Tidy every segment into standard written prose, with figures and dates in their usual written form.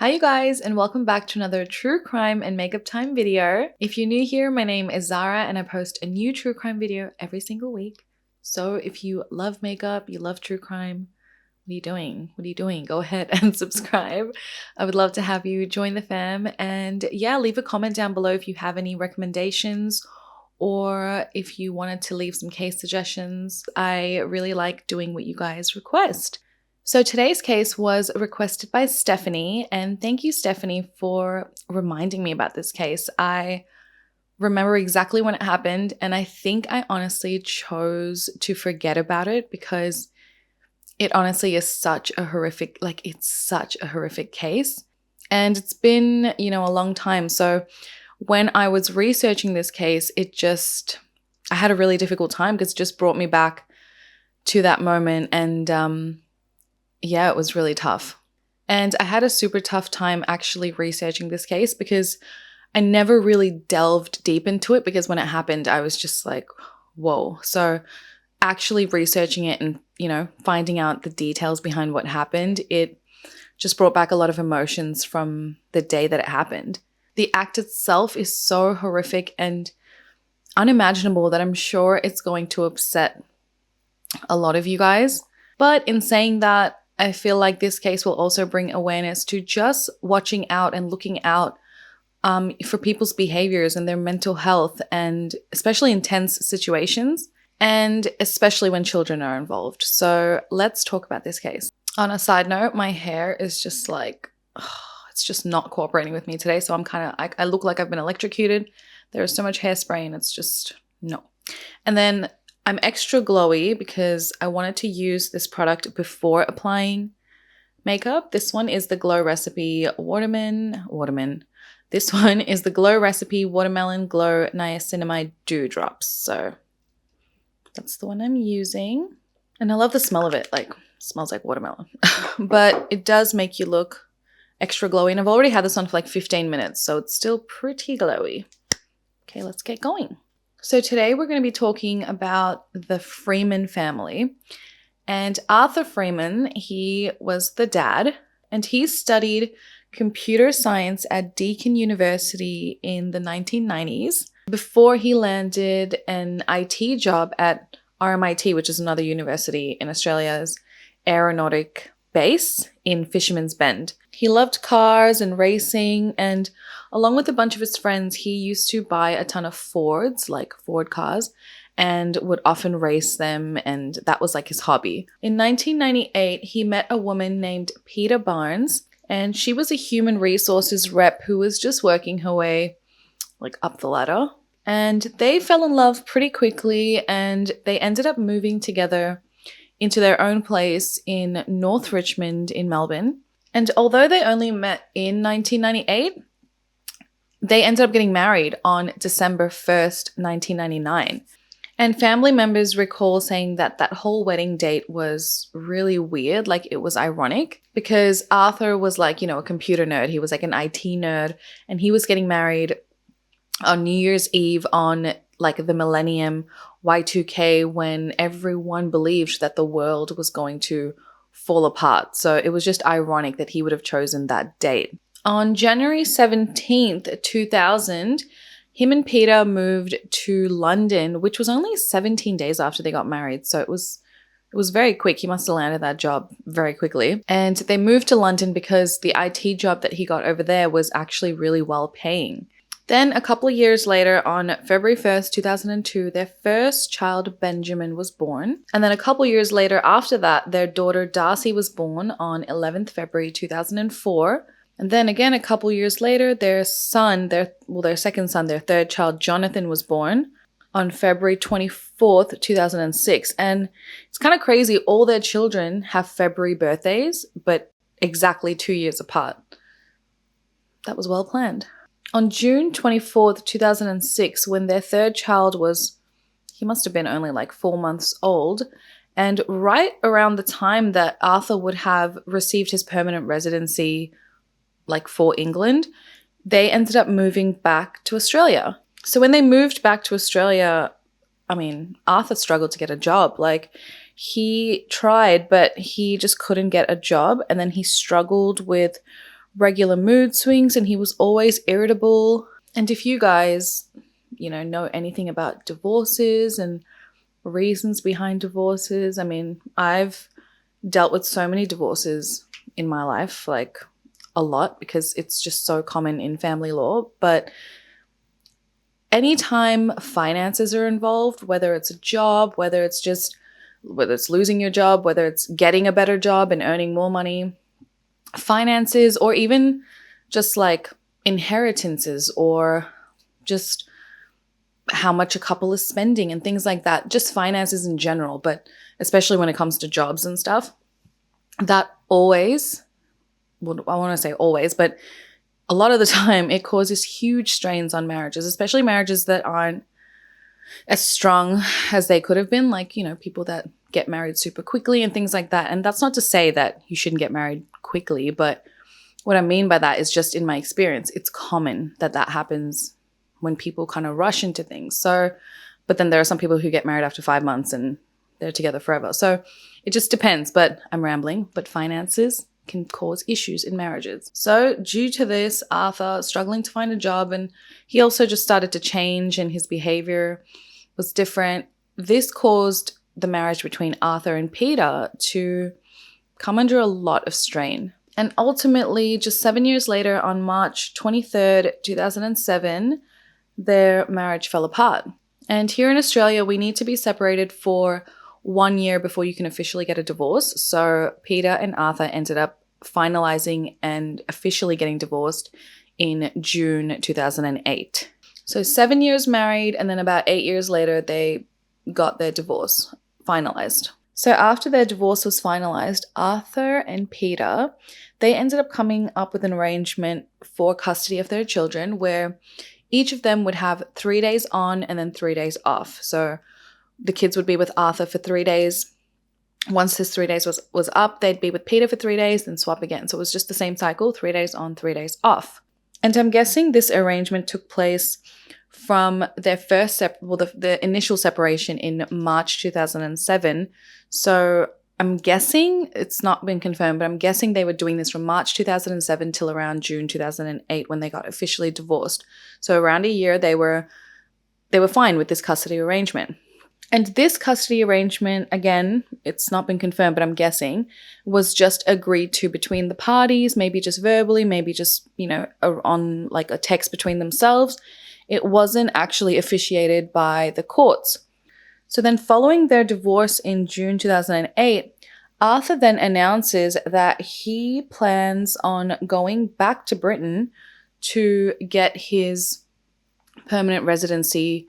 Hi you guys, and welcome back to another true crime and makeup time video. If you're new here, my name is Zara and I post a new true crime video every single week. So if you love makeup, you love true crime, what are you doing? What are you doing? Go ahead and subscribe. I would love to have you join the fam, and yeah, leave a comment down below if you have any recommendations or if you wanted to leave some case suggestions. I really like doing what you guys request. So today's case was requested by Stephanie, and thank you, Stephanie, for reminding me about this case. I remember exactly when it happened, and I think I honestly chose to forget about it because it honestly is such a horrific, it's such a horrific case. And it's been, a long time. So when I was researching this case, I had a really difficult time because it just brought me back to that moment, and yeah, it was really tough. And I had a super tough time actually researching this case because I never really delved deep into it, because when it happened, I was just like, whoa. So actually researching it and, finding out the details behind what happened, it just brought back a lot of emotions from the day that it happened. The act itself is so horrific and unimaginable that I'm sure it's going to upset a lot of you guys. But in saying that, I feel like this case will also bring awareness to just watching out and looking out for people's behaviors and their mental health, and especially in tense situations, and especially when children are involved. So let's talk about this case. On a side note, my hair is just it's just not cooperating with me today. So I look like I've been electrocuted. There is so much hairspray and it's just, no. And then I'm extra glowy because I wanted to use this product before applying makeup. This one is the Glow Recipe Watermelon. This one is the Glow Recipe Watermelon Glow Niacinamide Dew Drops. So that's the one I'm using. And I love the smell of it. Smells like watermelon. But it does make you look extra glowy. And I've already had this on for 15 minutes, so it's still pretty glowy. Okay, let's get going. So today we're going to be talking about the Freeman family. And Arthur Freeman, he was the dad, and he studied computer science at Deakin University in the 1990s before he landed an IT job at RMIT, which is another university in Australia's aeronautic base in Fisherman's Bend. He loved cars and racing, and along with a bunch of his friends, he used to buy a ton of Fords, like Ford cars, and would often race them, and that was his hobby. In 1998, he met a woman named Peta Barnes, and she was a human resources rep who was just working her way up the ladder. And they fell in love pretty quickly, and they ended up moving together into their own place in North Richmond in Melbourne. And although they only met in 1998, they ended up getting married on December 1st, 1999. And family members recall saying that that whole wedding date was really weird. It was ironic because Arthur was a computer nerd. He was an IT nerd, and he was getting married on New Year's Eve on the millennium Y2K, when everyone believed that the world was going to fall apart. So it was just ironic that he would have chosen that date. On January 17th, 2000, him and Peter moved to London, which was only 17 days after they got married. So it was very quick. He must have landed that job very quickly. And they moved to London because the IT job that he got over there was actually really well paying. Then a couple of years later, on February 1st, 2002, their first child, Benjamin, was born. And then a couple of years later after that, their daughter, Darcy, was born on 11th February, 2004. And then again, a couple of years later, their second son, their third child, Jonathan, was born on February 24th, 2006. And it's kind of crazy. All their children have February birthdays, but exactly 2 years apart. That was well planned. On June 24th, 2006, when their third child he must have been only 4 months old, and right around the time that Arthur would have received his permanent residency, for England, they ended up moving back to Australia. So when they moved back to Australia, Arthur struggled to get a job. He tried, but he just couldn't get a job, and then he struggled with regular mood swings, and he was always irritable. And if you guys, know anything about divorces and reasons behind divorces, I mean, I've dealt with so many divorces in my life, like a lot, because it's just so common in family law. But anytime finances are involved, whether it's a job, whether it's losing your job, whether it's getting a better job and earning more money, finances, or even just like inheritances, or just how much a couple is spending and things like that, just finances in general, but especially when it comes to jobs and stuff, that always, well, I want to say always, but a lot of the time it causes huge strains on marriages, especially marriages that aren't as strong as they could have been, like, people that get married super quickly and things like that. And that's not to say that you shouldn't get married quickly, but what I mean by that is just in my experience, it's common that happens when people kind of rush into things. So, but then there are some people who get married after 5 months and they're together forever. So it just depends, but I'm rambling. But finances can cause issues in marriages. So due to this, Arthur struggling to find a job, and he also just started to change and his behavior was different. This caused the marriage between Arthur and Peter to come under a lot of strain. And ultimately, just 7 years later, on March 23rd, 2007, their marriage fell apart. And here in Australia, we need to be separated for 1 year before you can officially get a divorce. So Peter and Arthur ended up finalizing and officially getting divorced in June 2008. So 7 years married, and then about 8 years later, they got their divorce finalized. So after their divorce was finalized, Arthur and Peter, they ended up coming up with an arrangement for custody of their children where each of them would have 3 days on and then 3 days off. So the kids would be with Arthur for 3 days. Once his 3 days was up, they'd be with Peter for 3 days, then swap again. So it was just the same cycle, 3 days on, 3 days off. And I'm guessing this arrangement took place from their first the initial separation in March 2007. So I'm guessing, it's not been confirmed, but I'm guessing they were doing this from March 2007 till around June 2008 when they got officially divorced. So around a year they were fine with this custody arrangement. And this custody arrangement, again, it's not been confirmed, but I'm guessing, was just agreed to between the parties, maybe just verbally, maybe just, on like a text between themselves. It wasn't actually officiated by the courts. So then following their divorce in June 2008, Arthur then announces that he plans on going back to Britain to get his permanent residency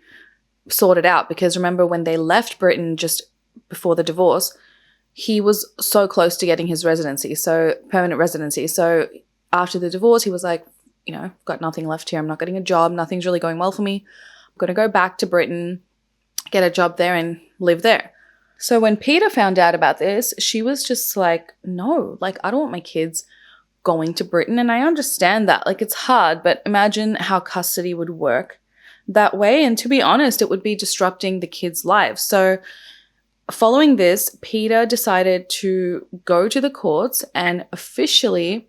sorted out, because remember when they left Britain just before the divorce, he was so close to getting his residency, so permanent residency. So after the divorce, he was like, got nothing left here. I'm not getting a job. Nothing's really going well for me. I'm going to go back to Britain, get a job there and live there. So when Peter found out about this, she was just like, no, like I don't want my kids going to Britain. And I understand that, like it's hard, but imagine how custody would work that way. And to be honest, it would be disrupting the kids' lives. So following this, Peter decided to go to the courts and officially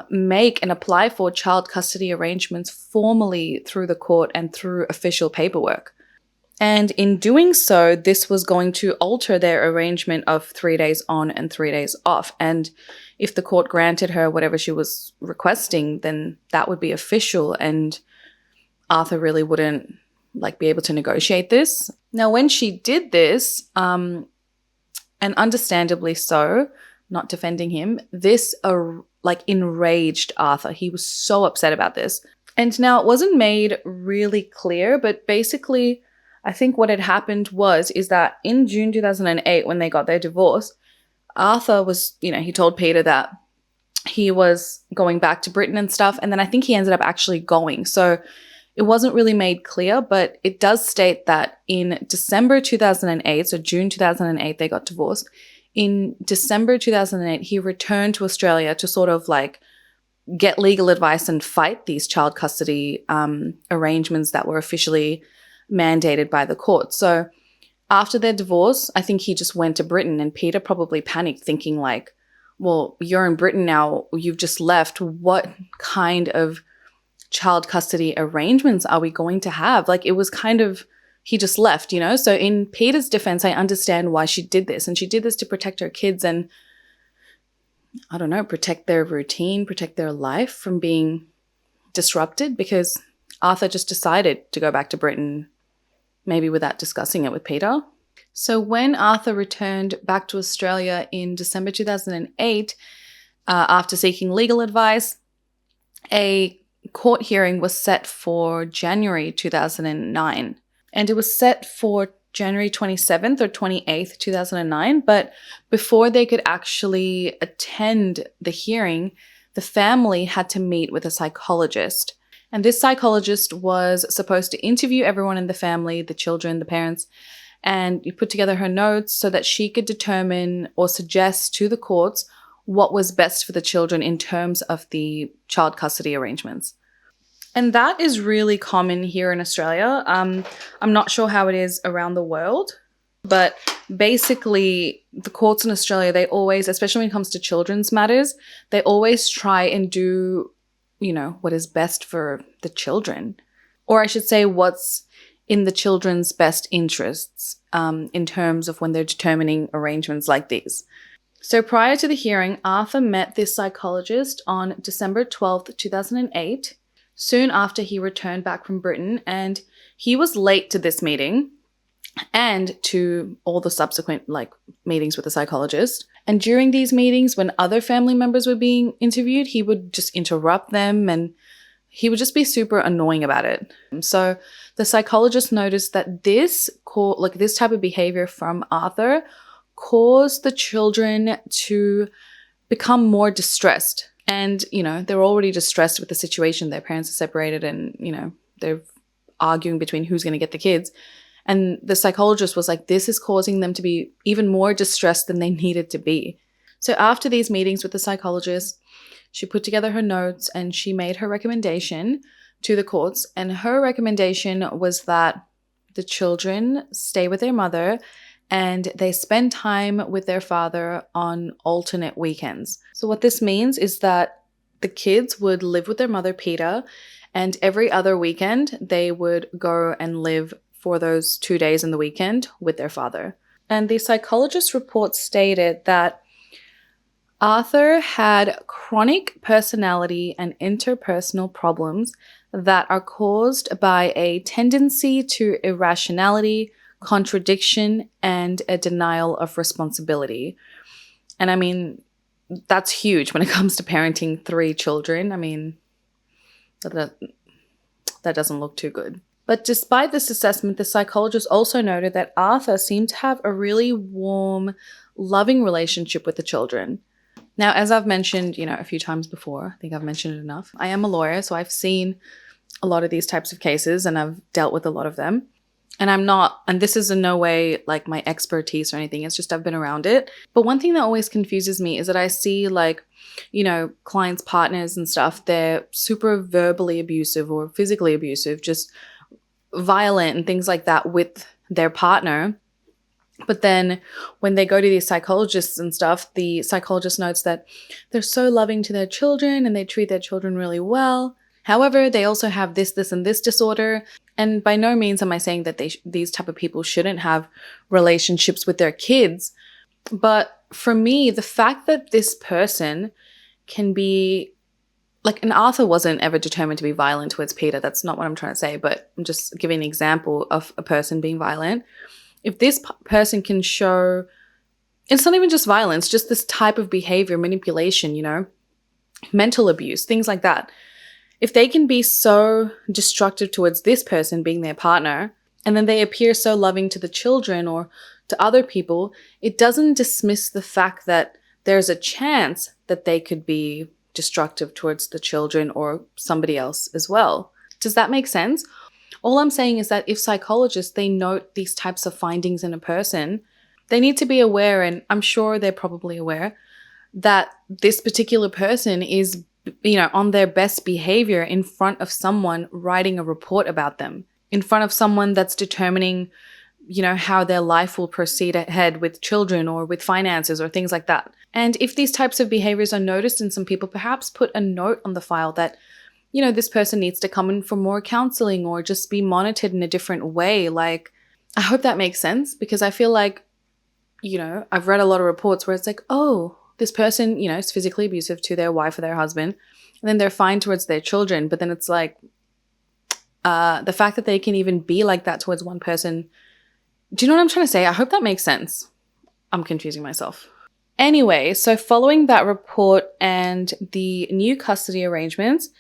make and apply for child custody arrangements formally through the court and through official paperwork. And in doing so, this was going to alter their arrangement of 3 days on and 3 days off. And if the court granted her whatever she was requesting, then that would be official, and Arthur really wouldn't be able to negotiate this. Now, when she did this, and understandably so, not defending him, this enraged Arthur. He was so upset about this. And now it wasn't made really clear, but basically I think what had happened is that in June 2008, when they got their divorce, Arthur was, he told Peter that he was going back to Britain and stuff. And then I think he ended up actually going. So it wasn't really made clear, but it does state that in December 2008, so June 2008, they got divorced. In December 2008, he returned to Australia to sort of get legal advice and fight these child custody arrangements that were officially mandated by the court. So after their divorce, I think he just went to Britain, and Peter probably panicked thinking well, you're in Britain now, you've just left. What kind of child custody arrangements are we going to have? Like, it was kind of, he just left, you know? So in Peter's defense, I understand why she did this. And she did this to protect her kids and, I don't know, protect their routine, protect their life from being disrupted, because Arthur just decided to go back to Britain, maybe without discussing it with Peter. So when Arthur returned back to Australia in December 2008, after seeking legal advice, a court hearing was set for January 2009. And it was set for January 27th or 28th, 2009. But before they could actually attend the hearing, the family had to meet with a psychologist. And this psychologist was supposed to interview everyone in the family, the children, the parents, and you put together her notes so that she could determine or suggest to the courts what was best for the children in terms of the child custody arrangements. And that is really common here in Australia. I'm not sure how it is around the world, but basically the courts in Australia, they always, especially when it comes to children's matters, they always try and do, you know, what is best for the children. Or I should say what's in the children's best interests in terms of when they're determining arrangements like these. So prior to the hearing, Arthur met this psychologist on December 12th, 2008, soon after he returned back from Britain, and he was late to this meeting and to all the subsequent meetings with the psychologist. And during these meetings, when other family members were being interviewed, he would just interrupt them and he would just be super annoying about it. So the psychologist noticed that this type of behavior from Arthur caused the children to become more distressed. And, you know, they're already distressed with the situation. Their parents are separated and, you know, they're arguing between who's going to get the kids. And the psychologist was like, this is causing them to be even more distressed than they needed to be. So after these meetings with the psychologist, she put together her notes and she made her recommendation to the courts. And her recommendation was that the children stay with their mother and they spend time with their father on alternate weekends. So what this means is that the kids would live with their mother, Peter, and every other weekend they would go and live for those 2 days in the weekend with their father. And the psychologist's report stated that Arthur had chronic personality and interpersonal problems that are caused by a tendency to irrationality, contradiction, and a denial of responsibility. And I mean, that's huge when it comes to parenting 3 children. I mean, that doesn't look too good. But despite this assessment, the psychologist also noted that Arthur seemed to have a really warm, loving relationship with the children. Now, as I've mentioned, you know, a few times before, I think I've mentioned it enough, I am a lawyer, so I've seen a lot of these types of cases and I've dealt with a lot of them. And this is in no way like my expertise or anything, it's just I've been around it. But one thing that always confuses me is that I see clients' partners and stuff, they're super verbally abusive or physically abusive, just violent and things like that with their partner. But then when they go to these psychologists and stuff, the psychologist notes that they're so loving to their children and they treat their children really well. However, they also have this, and this disorder. And by no means am I saying that these type of people shouldn't have relationships with their kids. But for me, the fact that this person can be and Arthur wasn't ever determined to be violent towards Peter. That's not what I'm trying to say, but I'm just giving an example of a person being violent. If this person can show, it's not even just violence, just this type of behavior, manipulation, you know, mental abuse, things like that. If they can be so destructive towards this person being their partner, and then they appear so loving to the children or to other people, it doesn't dismiss the fact that there's a chance that they could be destructive towards the children or somebody else as well. Does that make sense? All I'm saying is that if psychologists, they note these types of findings in a person, they need to be aware, and I'm sure they're probably aware, that this particular person is, you know, on their best behavior in front of someone writing a report about them, in front of someone that's determining, you know, how their life will proceed ahead with children or with finances or things like that. And if these types of behaviors are noticed in some people, perhaps put a note on the file that, this person needs to come in for more counseling or just be monitored in a different way. Like, I hope that makes sense, because I feel like, I've read a lot of reports where it's like, oh, this person, is physically abusive to their wife or their husband, and then they're fine towards their children. But then it's like, the fact that they can even be like that towards one person. Do you know what I'm trying to say? I hope that makes sense. I'm confusing myself. Anyway, so following that report and the new custody arrangements,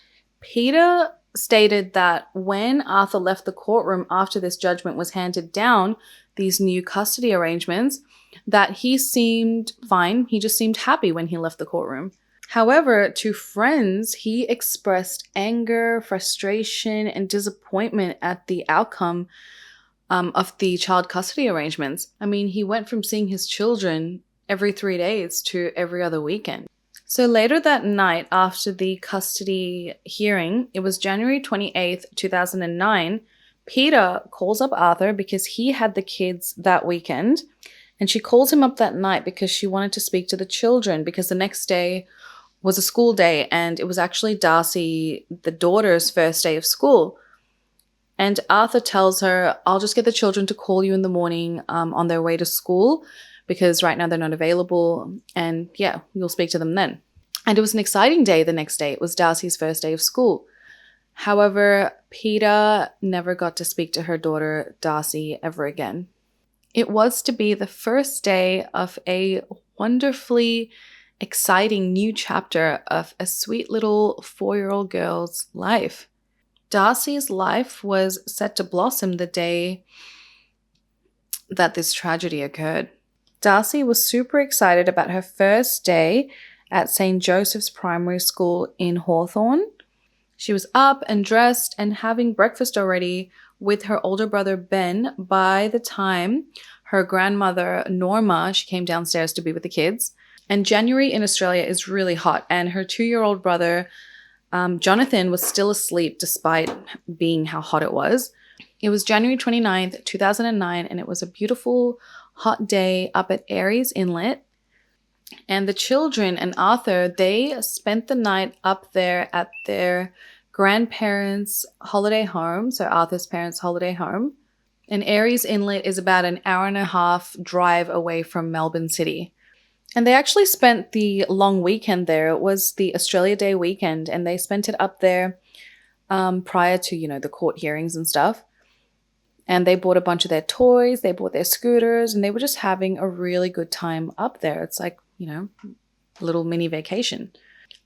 Peter stated that when Arthur left the courtroom after this judgment was handed down, these new custody arrangements, that he seemed fine. He just seemed happy when he left the courtroom. However, to friends, he expressed anger, frustration, and disappointment at the outcome of the child custody arrangements. I mean, he went from seeing his children every 3 days to every other weekend. So later that night, after the custody hearing, it was January 28th, 2009, Peter calls up Arthur because he had the kids that weekend, and she calls him up that night because she wanted to speak to the children, because the next day was a school day and it was actually Darcy, the daughter's first day of school. And Arthur tells her, I'll just get the children to call you in the morning on their way to school, because right now they're not available, and yeah, you'll speak to them then. And it was an exciting day the next day. It was Darcy's first day of school. However, Peter never got to speak to her daughter, Darcy, ever again. It was to be the first day of a wonderfully exciting new chapter of a sweet little 4-year-old girl's life. Darcy's life was set to blossom the day that this tragedy occurred. Darcy was super excited about her first day at St. Joseph's Primary School in Hawthorne. She was up and dressed and having breakfast already with her older brother Ben by the time her grandmother Norma, she came downstairs to be with the kids. And January in Australia is really hot, and her 2-year-old brother Jonathan was still asleep despite being how hot it was. It was January 29th, 2009, and it was a beautiful hot day up at Aries Inlet. And the children and Arthur, they spent the night up there at their grandparents' holiday home, so Arthur's parents' holiday home. And Aries Inlet is about an 1.5-hour drive away from Melbourne City. And they actually spent the long weekend there. It was the Australia Day weekend, and they spent it up there prior to, the court hearings and stuff. And they bought a bunch of their toys, they bought their scooters, and they were just having a really good time up there. It's like, a little mini vacation.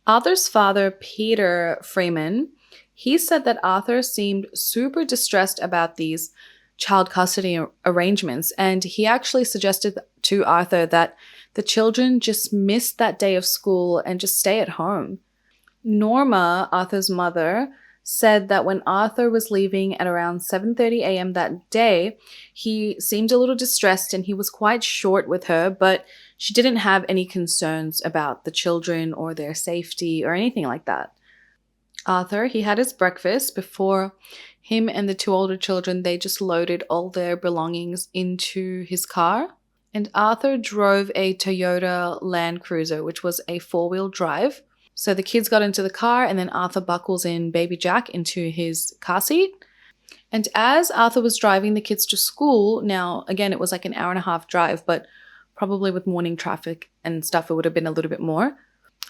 Arthur's father, Peter Freeman, he said that Arthur seemed super distressed about these child custody arrangements, and he actually suggested to Arthur that the children just miss that day of school and just stay at home. Norma, Arthur's mother, said that when Arthur was leaving at around 7:30 a.m. that day, he seemed a little distressed and he was quite short with her, but she didn't have any concerns about the children or their safety or anything like that. Arthur, he had his breakfast before him and the 2 older children, they just loaded all their belongings into his car. And Arthur drove a Toyota Land Cruiser, which was a 4-wheel drive. So the kids got into the car, and then Arthur buckles in baby Jack into his car seat. And as Arthur was driving the kids to school, now, again, it was like an 1.5-hour drive, but probably with morning traffic and stuff, it would have been a little bit more.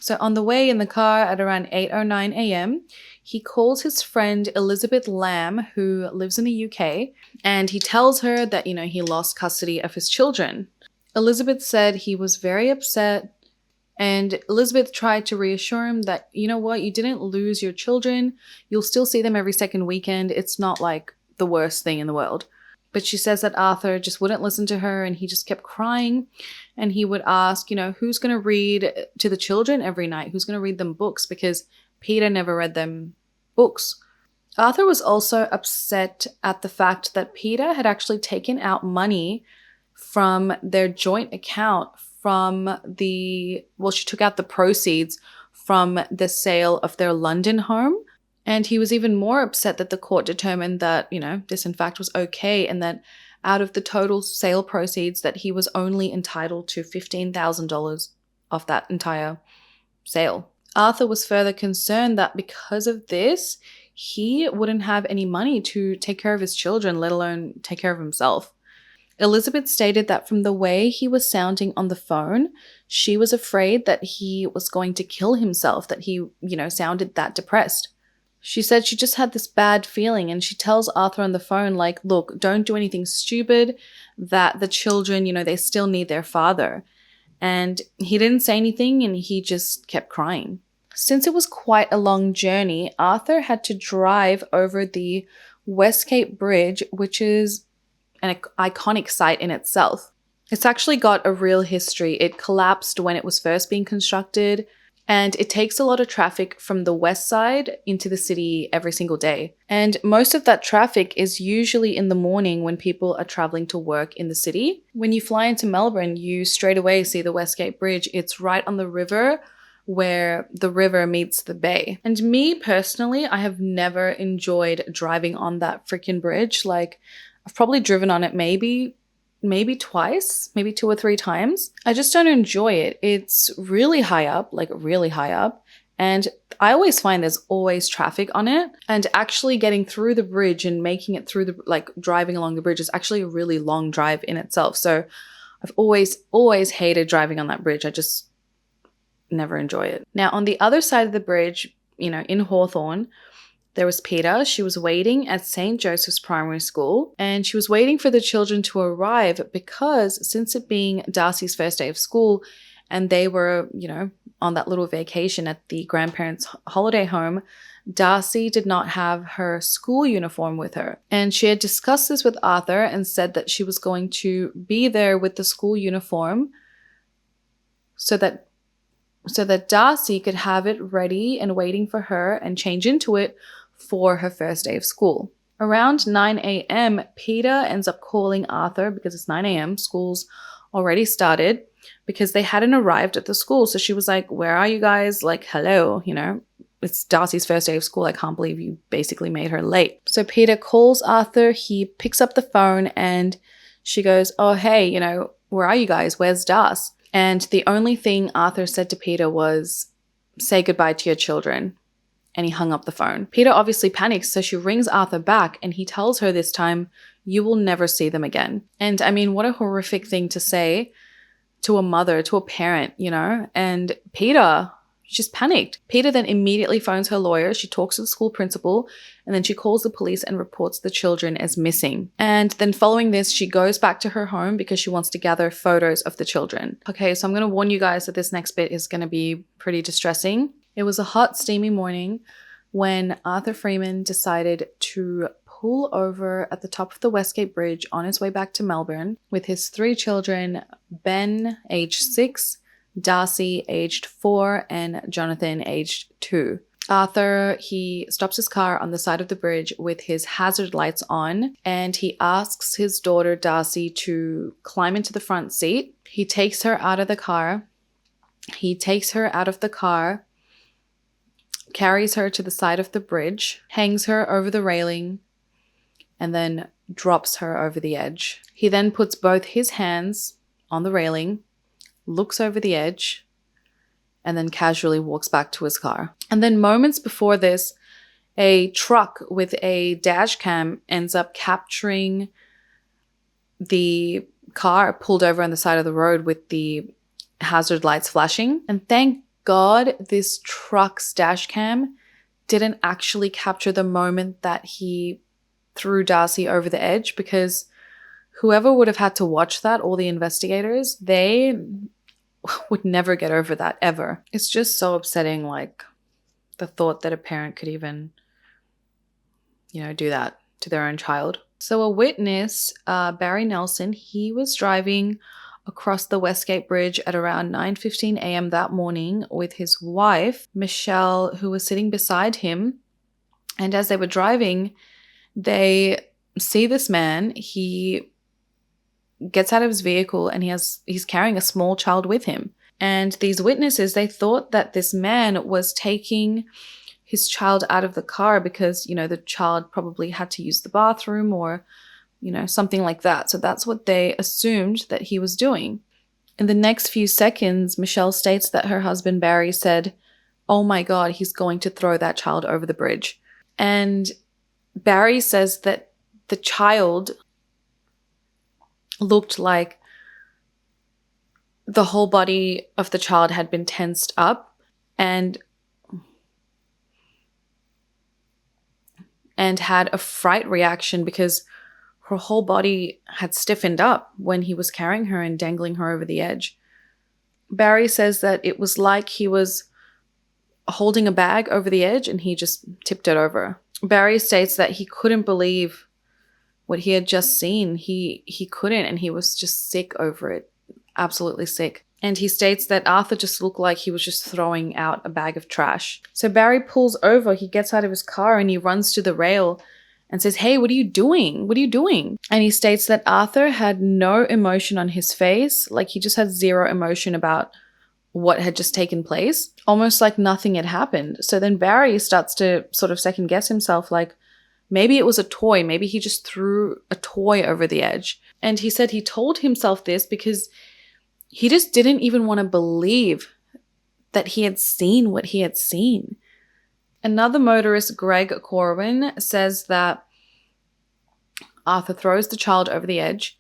So on the way in the car at around 8:09 a.m., he calls his friend Elizabeth Lamb, who lives in the UK, and he tells her that, he lost custody of his children. Elizabeth said he was very upset, and Elizabeth tried to reassure him that, you know what, you didn't lose your children. You'll still see them every second weekend. It's not like the worst thing in the world. But she says that Arthur just wouldn't listen to her, and he just kept crying. And he would ask, who's going to read to the children every night? Who's going to read them books? Because Peter never read them books. Arthur was also upset at the fact that Peter had actually taken out money from their joint account she took out the proceeds from the sale of their London home. And he was even more upset that the court determined that, this in fact was okay, and that out of the total sale proceeds that he was only entitled to $15,000 of that entire sale. Arthur was further concerned that because of this, he wouldn't have any money to take care of his children, let alone take care of himself. Elizabeth stated that from the way he was sounding on the phone, she was afraid that he was going to kill himself, that he, sounded that depressed. She said she just had this bad feeling, and she tells Arthur on the phone, like, look, don't do anything stupid, that the children, they still need their father. And he didn't say anything, and he just kept crying. Since it was quite a long journey, Arthur had to drive over the Westgate Bridge, which is an iconic site in itself. It's actually got a real history. It collapsed when it was first being constructed, and it takes a lot of traffic from the west side into the city every single day. And most of that traffic is usually in the morning when people are traveling to work in the city. When you fly into Melbourne, you straight away see the Westgate Bridge. It's right on the river where the river meets the bay. And me personally, I have never enjoyed driving on that freaking bridge. Like, I've probably driven on it maybe twice, maybe 2 or 3 times. I just don't enjoy it. It's really high up, like really high up. And I always find there's always traffic on it. And actually getting through the bridge and making it through driving along the bridge is actually a really long drive in itself. So I've always hated driving on that bridge. I just never enjoy it. Now, on the other side of the bridge, in Hawthorne, there was Peter. She was waiting at St. Joseph's Primary School, and she was waiting for the children to arrive because since it being Darcy's first day of school and they were, on that little vacation at the grandparents' holiday home, Darcy did not have her school uniform with her. And she had discussed this with Arthur and said that she was going to be there with the school uniform so that Darcy could have it ready and waiting for her and change into it for her first day of school. Around 9 a.m., Peter ends up calling Arthur because it's 9 a.m. School's already started because they hadn't arrived at the school. So she was like, where are you guys? Like, hello, it's Darcy's first day of school. I can't believe you basically made her late. So Peter calls Arthur. He picks up the phone and she goes, oh, hey, where are you guys? Where's Darcy? And the only thing Arthur said to Peter was, say goodbye to your children. And he hung up the phone. Peter obviously panics, so she rings Arthur back and he tells her this time, you will never see them again. And I mean, what a horrific thing to say to a mother, to a parent, And Peter just panicked. Peter then immediately phones her lawyer. She talks to the school principal and then she calls the police and reports the children as missing. And then following this, she goes back to her home because she wants to gather photos of the children. Okay, so I'm going to warn you guys that this next bit is going to be pretty distressing. It was a hot, steamy morning when Arthur Freeman decided to pull over at the top of the Westgate Bridge on his way back to Melbourne with his 3 children, Ben, aged 6, Darcy, aged 4, and Jonathan, aged 2. Arthur, he stops his car on the side of the bridge with his hazard lights on, and he asks his daughter Darcy to climb into the front seat. He takes her out of the car. Carries her to the side of the bridge, hangs her over the railing, and then drops her over the edge. He then puts both his hands on the railing, looks over the edge, and then casually walks back to his car. And then moments before this, a truck with a dash cam ends up capturing the car pulled over on the side of the road with the hazard lights flashing. And thank God this truck's dash cam didn't actually capture the moment that he threw Darcy over the edge, because whoever would have had to watch that, all the investigators, they would never get over that ever. It's just so upsetting, like the thought that a parent could even, do that to their own child. So a witness, Barry Nelson, he was driving across the Westgate Bridge at around 9:15 a.m. that morning with his wife, Michelle, who was sitting beside him. And as they were driving, they see this man. He gets out of his vehicle and he's carrying a small child with him. And these witnesses, they thought that this man was taking his child out of the car because, the child probably had to use the bathroom or something like that. So that's what they assumed that he was doing. In the next few seconds, Michelle states that her husband Barry said, "Oh my God, he's going to throw that child over the bridge." And Barry says that the child looked like the whole body of the child had been tensed up and had a fright reaction because her whole body had stiffened up when he was carrying her and dangling her over the edge. Barry says that it was like he was holding a bag over the edge and he just tipped it over. Barry states that he couldn't believe what he had just seen. He couldn't, and he was just sick over it. Absolutely sick. And he states that Arthur just looked like he was just throwing out a bag of trash. So Barry pulls over, he gets out of his car and he runs to the rail and says, "Hey, what are you doing? What are you doing?" And he states that Arthur had no emotion on his face. Like, he just had zero emotion about what had just taken place. Almost like nothing had happened. So then Barry starts to sort of second guess himself, like, maybe it was a toy. Maybe he just threw a toy over the edge. And he said he told himself this because he just didn't even want to believe that he had seen what he had seen. Another motorist, Greg Corwin, says that Arthur throws the child over the edge.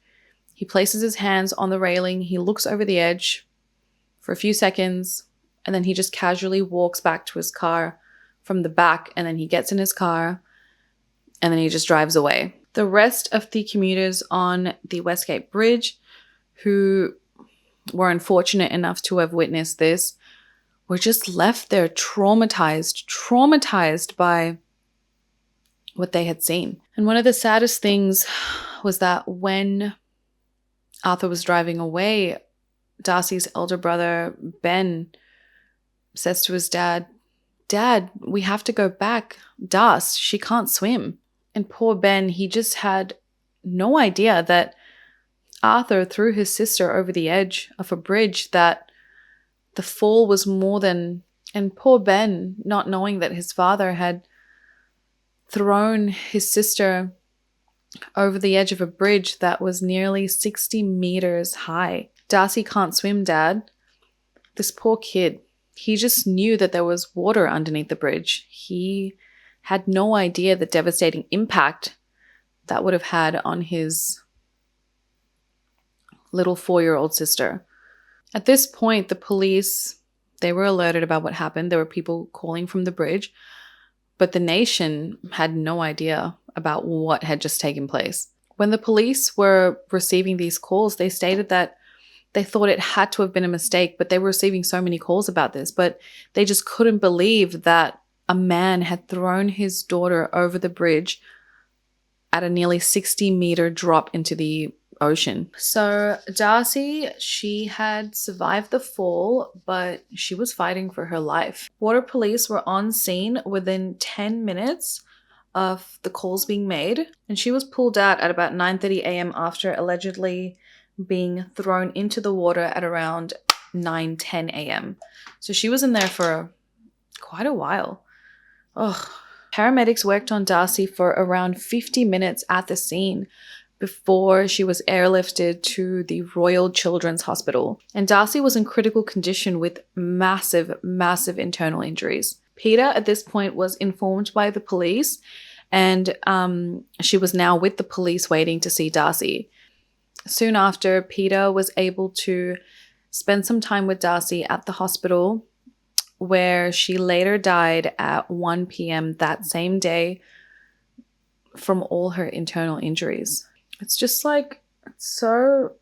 He places his hands on the railing. He looks over the edge for a few seconds, and then he just casually walks back to his car from the back, and then he gets in his car, and then he just drives away. The rest of the commuters on the Westgate Bridge who were unfortunate enough to have witnessed this were just left there traumatized by what they had seen. And one of the saddest things was that when Arthur was driving away, Darcy's elder brother, Ben, says to his dad, "Dad, we have to go back. Darcy, she can't swim." And poor Ben, he just had no idea that Arthur threw his sister over the edge of a bridge, that the fall was more than... And poor Ben, not knowing that his father had thrown his sister over the edge of a bridge that was nearly 60 meters high. "Darcy can't swim, Dad." This poor kid, he just knew that there was water underneath the bridge. He had no idea the devastating impact that would have had on his little 4-year-old sister. At this point, the police, they were alerted about what happened. There were people calling from the bridge, but the nation had no idea about what had just taken place. When the police were receiving these calls, they stated that they thought it had to have been a mistake, but they were receiving so many calls about this, but they just couldn't believe that a man had thrown his daughter over the bridge at a nearly 60-meter drop into the ocean. So Darcy, she had survived the fall, but she was fighting for her life. Water police were on scene within 10 minutes of the calls being made, and she was pulled out at about 9:30 a.m. after allegedly being thrown into the water at around 9:10 a.m. So she was in there for quite a while. Ugh. Paramedics worked on Darcy for around 50 minutes at the scene before she was airlifted to the Royal Children's Hospital. And Darcy was in critical condition with massive, massive internal injuries. Peter, at this point, was informed by the police, and she was now with the police waiting to see Darcy. Soon after, Peter was able to spend some time with Darcy at the hospital, where she later died at 1 p.m. that same day from all her internal injuries. It's just like, so...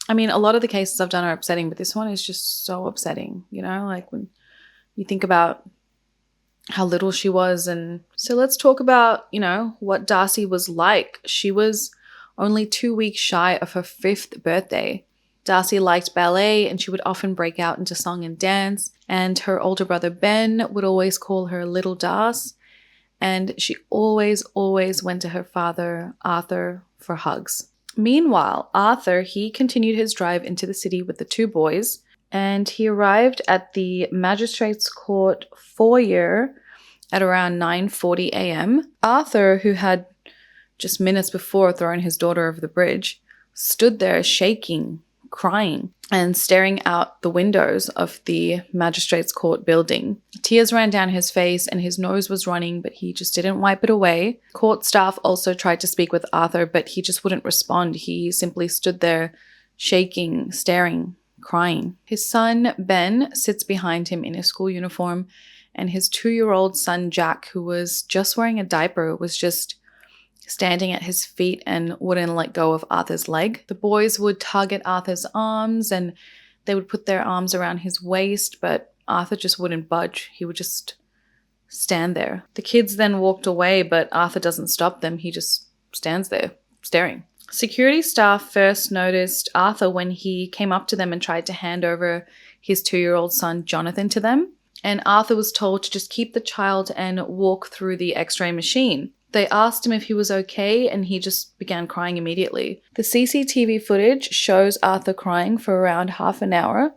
I mean, a lot of the cases I've done are upsetting, but this one is just so upsetting, you know, like when you think about how little she was. And so let's talk about, you know, what Darcy was like. She was only 2 weeks shy of her 5th birthday. Darcy liked ballet, and she would often break out into song and dance. And her older brother Ben would always call her Little Darcy. And she always went to her father, Arthur, for hugs. Meanwhile, Arthur, he continued his drive into the city with the 2 boys, and he arrived at the Magistrates Court foyer at around 9:40 a.m. Arthur, who had just minutes before thrown his daughter over the bridge, stood there shaking, crying, and staring out the windows of the magistrate's court building. Tears ran down his face and his nose was running, but he just didn't wipe it away. Court staff also tried to speak with Arthur, but he just wouldn't respond. He simply stood there shaking, staring, crying. His son, Ben, sits behind him in his school uniform, and his 2-year-old son, Jack, who was just wearing a diaper, was just standing at his feet and wouldn't let go of Arthur's leg. The boys would tug at Arthur's arms and they would put their arms around his waist, but Arthur just wouldn't budge. He would just stand there. The kids then walked away, but Arthur doesn't stop them. He just stands there, staring. Security staff first noticed Arthur when he came up to them and tried to hand over his 2-year-old son, Jonathan, to them. And Arthur was told to just keep the child and walk through the x-ray machine. They asked him if he was okay, and he just began crying immediately. The CCTV footage shows Arthur crying for around half an hour.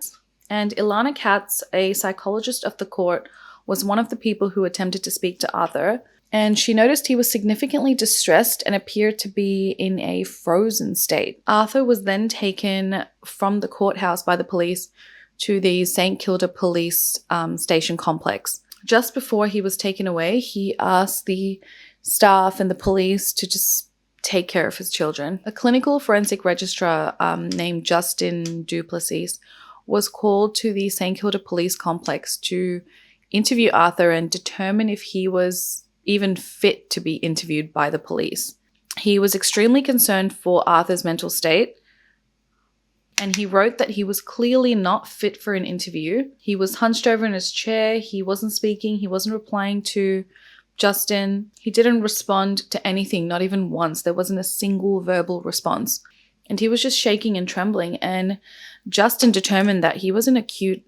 And Ilana Katz, a psychologist of the court, was one of the people who attempted to speak to Arthur. And she noticed he was significantly distressed and appeared to be in a frozen state. Arthur was then taken from the courthouse by the police to the St. Kilda Police Station complex. Just before he was taken away, he asked the staff and the police to just take care of his children. A clinical forensic registrar named Justin Duplessis was called to the St. Kilda Police Complex to interview Arthur and determine if he was even fit to be interviewed by the police. He was extremely concerned for Arthur's mental state, and he wrote that he was clearly not fit for an interview. He was hunched over in his chair, he wasn't speaking, he wasn't replying to Justin. He didn't respond to anything, not even once. There wasn't a single verbal response. And he was just shaking and trembling. And Justin determined that he was in acute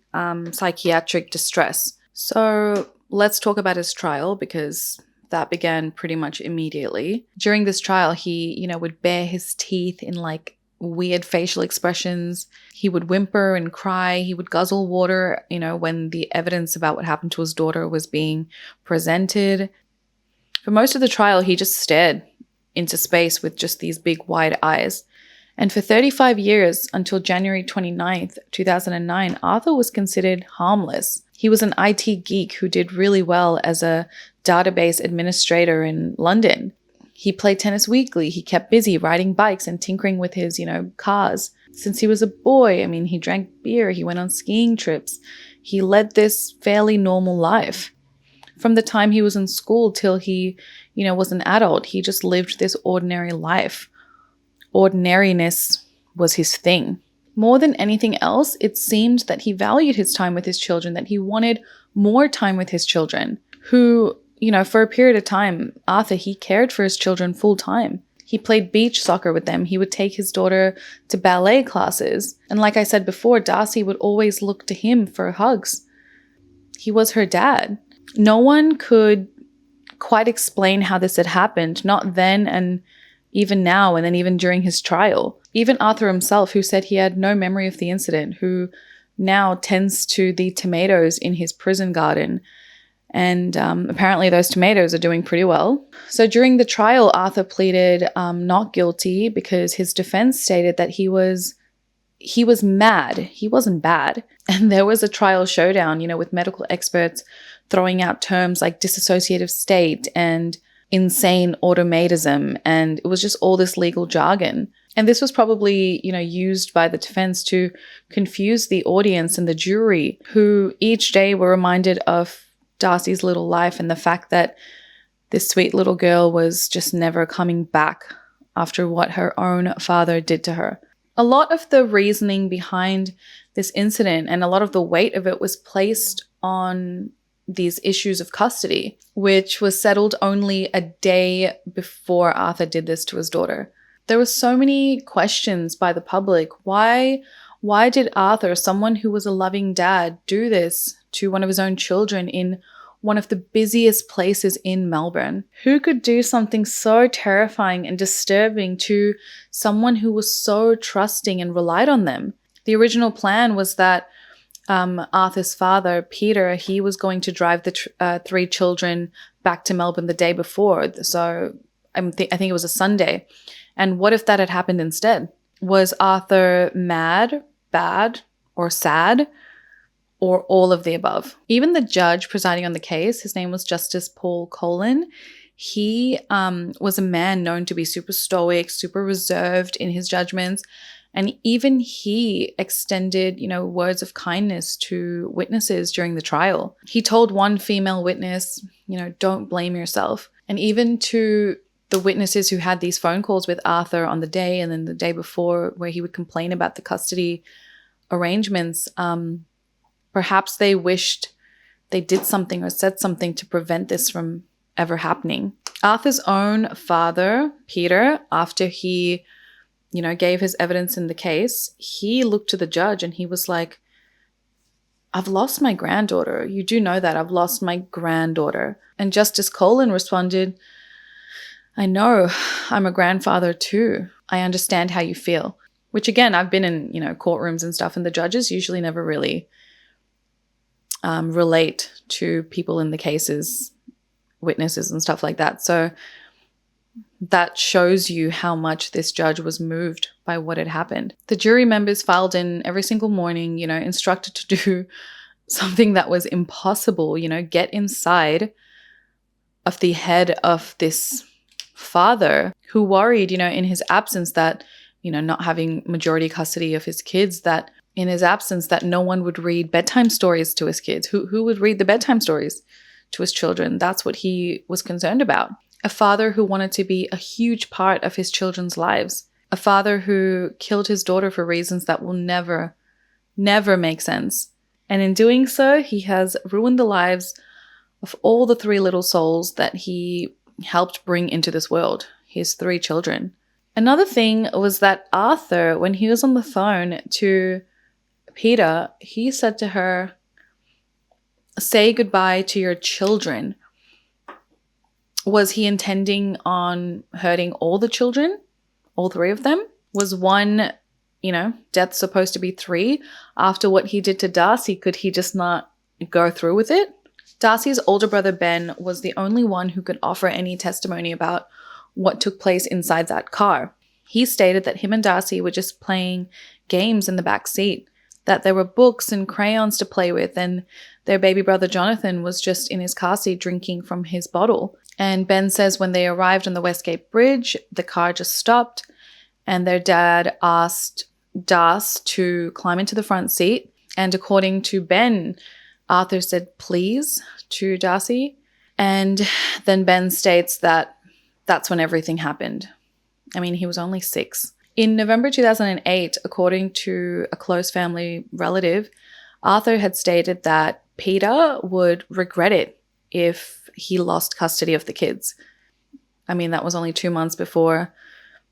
psychiatric distress. So let's talk about his trial, because that began pretty much immediately. During this trial, he, would bare his teeth in like weird facial expressions. He would whimper and cry. He would guzzle water, when the evidence about what happened to his daughter was being presented. For most of the trial, he just stared into space with just these big wide eyes. And for 35 years, until January 29th, 2009, Arthur was considered harmless. He was an IT geek who did really well as a database administrator in London. He played tennis weekly. He kept busy riding bikes and tinkering with his, cars. Since he was a boy, he drank beer. He went on skiing trips. He led this fairly normal life. From the time he was in school till he, was an adult, he just lived this ordinary life. Ordinariness was his thing. More than anything else, it seemed that he valued his time with his children, that he wanted more time with his children, who, for a period of time, Arthur, he cared for his children full time. He played beach soccer with them. He would take his daughter to ballet classes. And like I said before, Darcy would always look to him for hugs. He was her dad. No one could quite explain how this had happened, not then and even now, and then even during his trial. Even Arthur himself, who said he had no memory of the incident, who now tends to the tomatoes in his prison garden. And apparently those tomatoes are doing pretty well. So during the trial, Arthur pleaded not guilty because his defense stated that he was mad. He wasn't bad. And there was a trial showdown, with medical experts throwing out terms like dissociative state and insane automatism. And it was just all this legal jargon. And this was probably, used by the defense to confuse the audience and the jury, who each day were reminded of Darcy's little life and the fact that this sweet little girl was just never coming back after what her own father did to her. A lot of the reasoning behind this incident and a lot of the weight of it was placed on these issues of custody, which was settled only a day before Arthur did this to his daughter. There were so many questions by the public. Why did Arthur, someone who was a loving dad, do this to one of his own children in one of the busiest places in Melbourne? Who could do something so terrifying and disturbing to someone who was so trusting and relied on them? The original plan was that Arthur's father, Peter, he was going to drive the 3 children back to Melbourne the day before. So I think it was a Sunday. And what if that had happened instead? Was Arthur mad, bad, or sad, or all of the above? Even the judge presiding on the case, his name was Justice Paul Colin. He was a man known to be super stoic, super reserved in his judgments. And even he extended, words of kindness to witnesses during the trial. He told one female witness, don't blame yourself. And even to the witnesses who had these phone calls with Arthur on the day and then the day before, where he would complain about the custody arrangements, perhaps they wished they did something or said something to prevent this from ever happening. Arthur's own father, Peter, after he gave his evidence in the case, he looked to the judge and he was like, I've lost my granddaughter. You do know that. I've lost my granddaughter. And Justice Colin responded, I know, I'm a grandfather too. I understand how you feel. Which again, I've been in, courtrooms and stuff, and the judges usually never really relate to people in the cases, witnesses and stuff like that. So that shows you how much this judge was moved by what had happened. The jury members filed in every single morning, instructed to do something that was impossible, get inside of the head of this father who worried, in his absence that, not having majority custody of his kids, that in his absence that no one would read bedtime stories to his kids. Who would read the bedtime stories to his children? That's what he was concerned about. A father who wanted to be a huge part of his children's lives. A father who killed his daughter for reasons that will never make sense. And in doing so, he has ruined the lives of all the 3 little souls that he helped bring into this world, his 3 children. Another thing was that Arthur, when he was on the phone to Peter, he said to her, say goodbye to your children. Was he intending on hurting all the children? All 3 of them? Was one, death supposed to be 3? After what he did to Darcy, could he just not go through with it? Darcy's older brother Ben was the only one who could offer any testimony about what took place inside that car. He stated that him and Darcy were just playing games in the back seat, that there were books and crayons to play with, and their baby brother Jonathan was just in his car seat drinking from his bottle. And Ben says when they arrived on the Westgate Bridge, the car just stopped and their dad asked Das to climb into the front seat. And according to Ben, Arthur said please to Darcy. And then Ben states that that's when everything happened. I mean, he was only 6. In November 2008, according to a close family relative, Arthur had stated that Peter would regret it if he lost custody of the kids. I mean, that was only 2 months before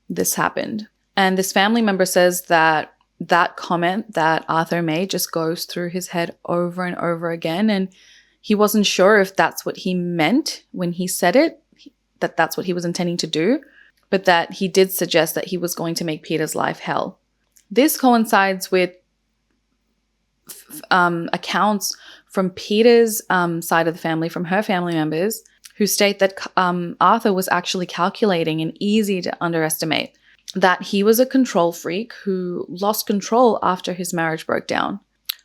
this happened. And this family member says that that comment that Arthur made just goes through his head over and over again. And he wasn't sure if that's what he meant when he said it, that that's what he was intending to do, but that he did suggest that he was going to make Peter's life hell. This coincides with accounts from Peter's side of the family, from her family members, who state that Arthur was actually calculating and easy to underestimate, that he was a control freak who lost control after his marriage broke down.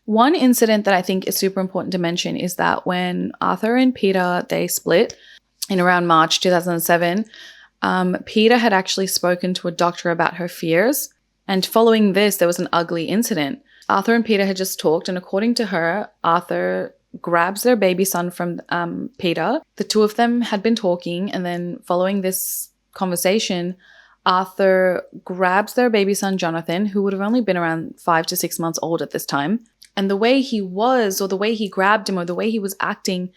One incident that I think is super important to mention is that when Arthur and Peter, they split in around March 2007, Peter had actually spoken to a doctor about her fears. And following this, there was an ugly incident. Arthur and Peter had just talked, and according to her, Arthur grabs their baby son from Peter. The 2 of them had been talking, and then following this conversation, Arthur grabs their baby son, Jonathan, who would have only been around 5 to 6 months old at this time. And the way he was, or the way he grabbed him, or the way he was acting,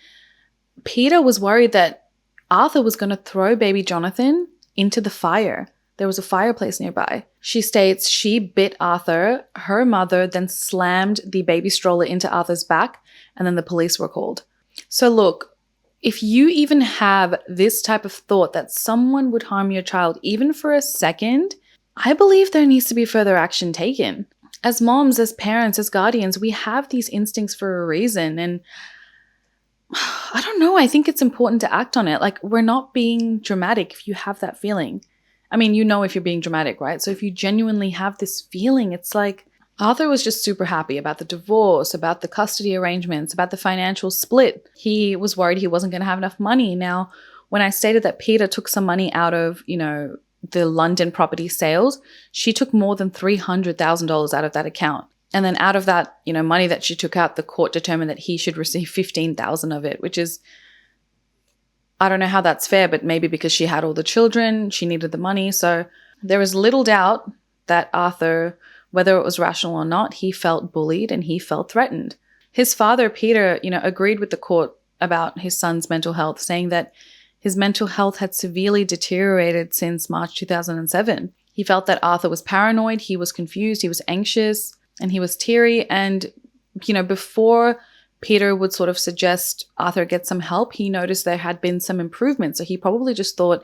Peter was worried that Arthur was going to throw baby Jonathan into the fire. There was a fireplace nearby. She states she bit Arthur, her mother then slammed the baby stroller into Arthur's back, and then the police were called. So look, if you even have this type of thought that someone would harm your child even for a second, I believe there needs to be further action taken. As moms, as parents, as guardians, we have these instincts for a reason. And I don't know, I think it's important to act on it. Like, we're not being dramatic if you have that feeling. I mean, you know if you're being dramatic, right? So if you genuinely have this feeling, it's like Arthur was just super happy about the divorce, about the custody arrangements, about the financial split. He was worried he wasn't going to have enough money. Now, when I stated that Peter took some money out of, the London property sales, she took more than $300,000 out of that account. And then out of that, money that she took out, the court determined that he should receive $15,000 of it, which is, I don't know how that's fair, but maybe because she had all the children, she needed the money. So there is little doubt that Arthur, whether it was rational or not, he felt bullied and he felt threatened. His father, Peter, agreed with the court about his son's mental health, saying that his mental health had severely deteriorated since March 2007. He felt that Arthur was paranoid, he was confused, he was anxious, and he was teary. And, before Peter would sort of suggest Arthur get some help, he noticed there had been some improvement. So he probably just thought,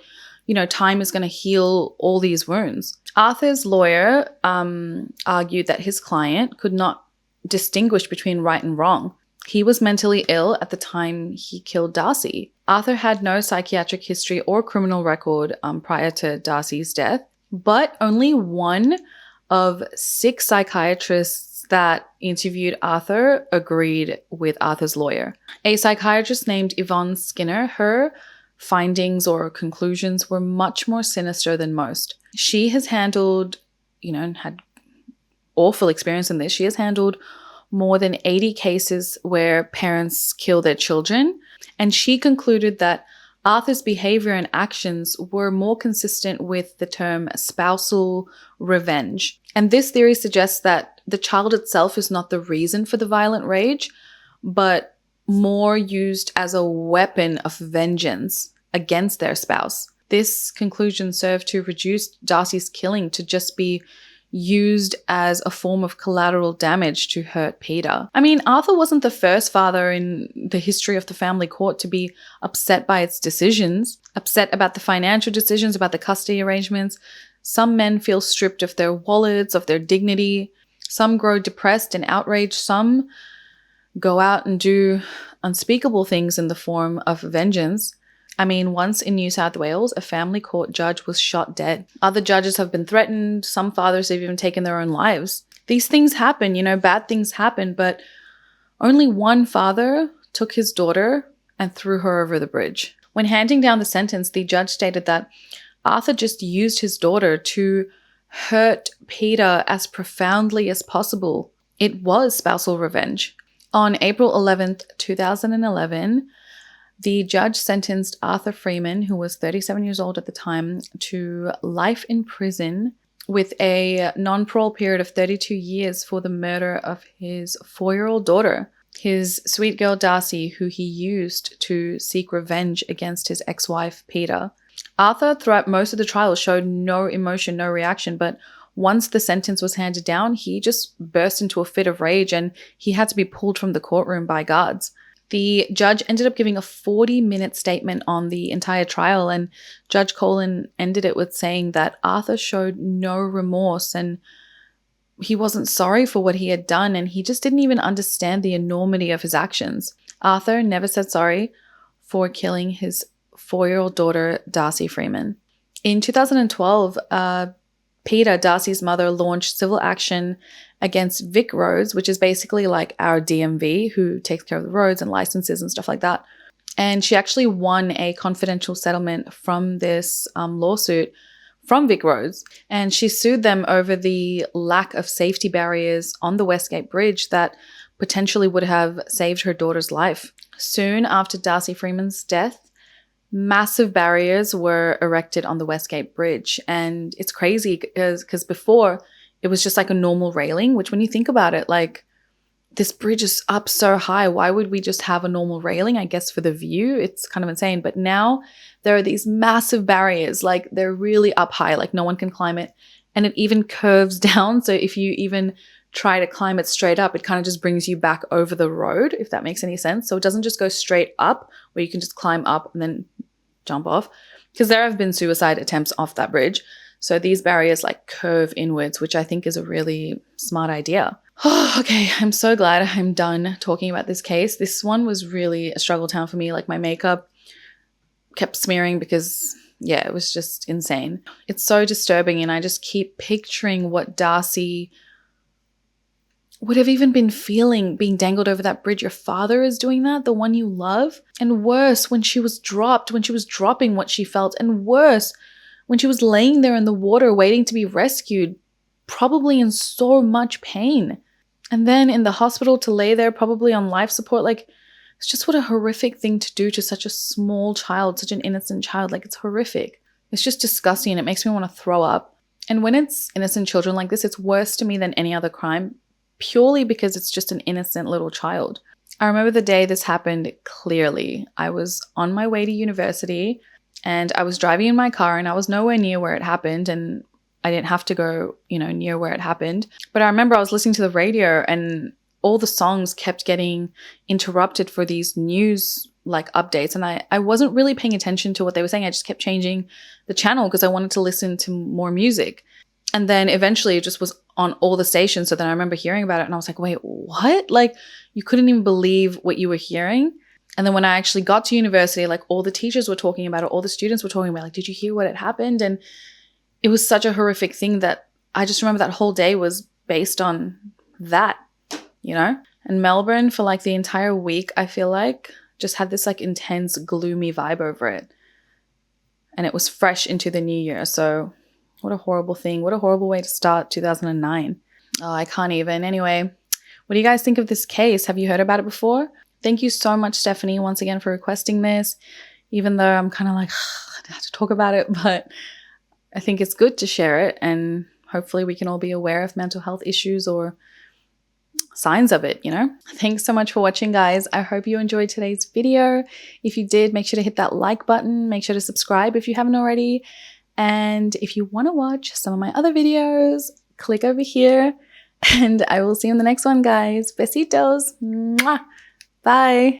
time is going to heal all these wounds. Arthur's lawyer argued that his client could not distinguish between right and wrong. He was mentally ill at the time he killed Darcy. Arthur had no psychiatric history or criminal record prior to Darcy's death, but only one of 6 psychiatrists that interviewed Arthur agreed with Arthur's lawyer. A psychiatrist named Yvonne Skinner, her findings or conclusions were much more sinister than most. She has handled, had awful experience in this. She has handled more than 80 cases where parents kill their children. And she concluded that Arthur's behavior and actions were more consistent with the term spousal revenge. And this theory suggests that the child itself is not the reason for the violent rage, but more used as a weapon of vengeance against their spouse. This conclusion served to reduce Darcy's killing to just be used as a form of collateral damage to hurt Peter. I mean, Arthur wasn't the first father in the history of the family court to be upset by its decisions, upset about the financial decisions, about the custody arrangements. Some men feel stripped of their wallets, of their dignity. Some grow depressed and outraged. Some go out and do unspeakable things in the form of vengeance. I mean, once in New South Wales, a family court judge was shot dead. Other judges have been threatened. Some fathers have even taken their own lives. These things happen, bad things happen, but only one father took his daughter and threw her over the bridge. When handing down the sentence, the judge stated that Arthur just used his daughter to hurt Peter as profoundly as possible. It was spousal revenge. On April 11th, 2011, the judge sentenced Arthur Freeman, who was 37 years old at the time, to life in prison with a non-parole period of 32 years for the murder of his 4-year-old daughter, his sweet girl Darcy, who he used to seek revenge against his ex-wife Peter. Arthur, throughout most of the trial, showed no emotion, no reaction, but once the sentence was handed down, he just burst into a fit of rage and he had to be pulled from the courtroom by guards. The judge ended up giving a 40-minute statement on the entire trial, and Judge Colin ended it with saying that Arthur showed no remorse and he wasn't sorry for what he had done, and he just didn't even understand the enormity of his actions. Arthur never said sorry for killing his 4-year-old daughter, Darcy Freeman. In 2012, Peter, Darcy's mother, launched civil action against Vic Roads, which is basically like our DMV, who takes care of the roads and licenses and stuff like that. And she actually won a confidential settlement from this lawsuit from Vic Roads. And she sued them over the lack of safety barriers on the Westgate Bridge that potentially would have saved her daughter's life. Soon after Darcy Freeman's death, massive barriers were erected on the Westgate Bridge. And it's crazy because before it was just like a normal railing, which when you think about it, like this bridge is up so high. Why would we just have a normal railing? I guess for the view, it's kind of insane. But now there are these massive barriers, like they're really up high, like no one can climb it. And it even curves down. So if you even try to climb it straight up, it kind of just brings you back over the road, if that makes any sense. So it doesn't just go straight up where you can just climb up and then jump off, because there have been suicide attempts off that bridge. So these barriers like curve inwards, which I think is a really smart idea. Okay, I'm so glad I'm done talking about this case. This one was really a struggle town for me. Like my makeup kept smearing because yeah, it was just insane. It's so disturbing, and I just keep picturing what Darcy would have even been feeling being dangled over that bridge. Your father is doing that, the one you love. And worse, when she was dropped, when she was dropping what she felt. And worse, when she was laying there in the water waiting to be rescued, probably in so much pain. And then in the hospital to lay there probably on life support. Like, it's just what a horrific thing to do to such a small child, such an innocent child. Like, it's horrific. It's just disgusting, and it makes me want to throw up. And when it's innocent children like this, it's worse to me than any other crime, purely because it's just an innocent little child. I remember the day this happened clearly. I was on my way to university, and I was driving in my car, and I was nowhere near where it happened, and I didn't have to go, near where it happened. But I remember I was listening to the radio, and all the songs kept getting interrupted for these news updates, and I wasn't really paying attention to what they were saying. I just kept changing the channel because I wanted to listen to more music. And then eventually it just was on all the stations. So then I remember hearing about it, and I was like, wait, what? Like, you couldn't even believe what you were hearing. And then when I actually got to university, all the teachers were talking about it, all the students were talking about did you hear what had happened? And it was such a horrific thing that I just remember that whole day was based on that, And Melbourne for the entire week, I feel like, just had this intense, gloomy vibe over it. And it was fresh into the new year. So what a horrible thing. What a horrible way to start 2009. Oh, I can't even. Anyway, what do you guys think of this case? Have you heard about it before? Thank you so much, Stephanie, once again for requesting this, even though I'm kind of I have to talk about it, but I think it's good to share it, and hopefully we can all be aware of mental health issues or signs of it, Thanks so much for watching, guys. I hope you enjoyed today's video. If you did, make sure to hit that like button. Make sure to subscribe if you haven't already. And if you want to watch some of my other videos, click over here, and I will see you in the next one, guys. Besitos. Mwah. Bye.